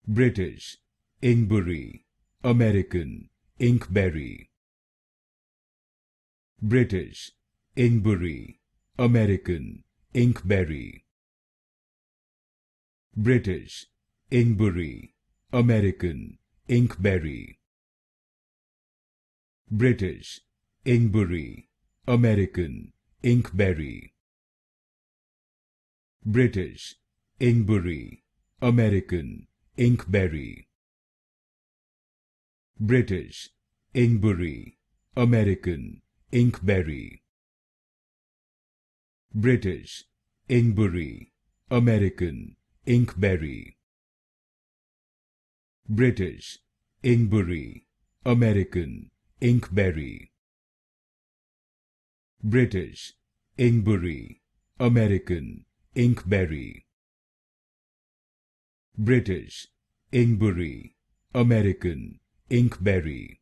British Inkberry, American Inkberry. British Inkberry, American Inkberry. British Inkberry, American Inkberry. British Inkberry, American Inkberry. British Inkberry, American Inkberry. British Inkberry, American Inkberry. British Inkberry, American Inkberry. British Inkberry, American Inkberry. British Inkberry, American Inkberry. British Inkberry, American Inkberry.